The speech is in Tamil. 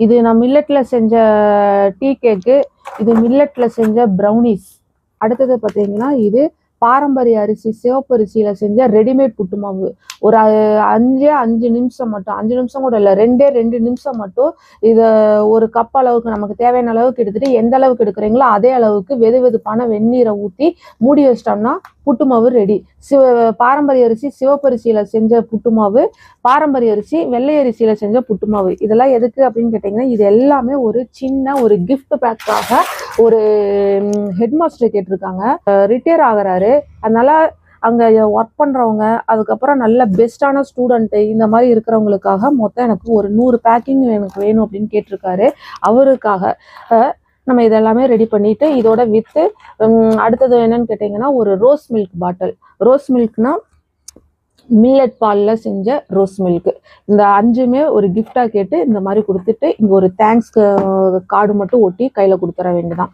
இது நான் மில்லட்ல செஞ்ச டீ கேக்கு, இது மில்லட்ல செஞ்ச ப்ரௌனிஸ். அடுத்தது பார்த்தீங்கன்னா இது பாரம்பரிய அரிசி சிவப்பு அரிசியில செஞ்ச ரெடிமேட் புட்டு மாவு. ஒரு 5 நிமிஷம் மட்டும், 5 நிமிஷம் கூட இல்லை, 2 நிமிஷம் மட்டும் இதை ஒரு கப் அளவுக்கு நமக்கு தேவையான அளவுக்கு எடுத்துட்டு எந்த அளவுக்கு எடுக்கிறீங்களோ அதே அளவுக்கு வெது வெதுப்பான வெந்நீரை ஊற்றி மூடி வச்சிட்டோம்னா புட்டு மாவு ரெடி. பாரம்பரிய அரிசி சிவப்பரிசியில செஞ்ச புட்டு மாவு, பாரம்பரிய அரிசி வெள்ளை அரிசியில செஞ்ச புட்டு மாவு. இதெல்லாம் எதுக்கு அப்படின்னு கேட்டிங்கன்னா இது எல்லாமே ஒரு சின்ன ஒரு கிஃப்ட் பேக்காக ஒரு ஹெட் மாஸ்டர் கேட்டிருக்காங்க. ரிட்டையர் ஆகுறாரு, அதனால அங்கே ஒர்க் பண்ணுறவங்க, அதுக்கப்புறம் நல்ல பெஸ்ட்டான ஸ்டூடெண்ட்டு, இந்த மாதிரி இருக்கிறவங்களுக்காக மொத்தம் எனக்கு ஒரு 100 பேக்கிங் எனக்கு வேணும் அப்படின்னு கேட்டிருக்காரு. அவருக்காக நம்ம இதெல்லாமே ரெடி பண்ணிட்டு இதோட வித்து அடுத்தது என்னன்னு கேட்டிங்கன்னா ஒரு ரோஸ் மில்க் பாட்டில். ரோஸ் மில்க்னா மில்லட் பாலில் செஞ்ச ரோஸ் மில்க். இந்த 5மே ஒரு கிஃப்டாக கேட்டு இந்த மாதிரி கொடுத்துட்டு இங்கே ஒரு தேங்க்ஸ் கார்டு மட்டும் ஒட்டி கையில் கொடுத்துற வேண்டியதான்.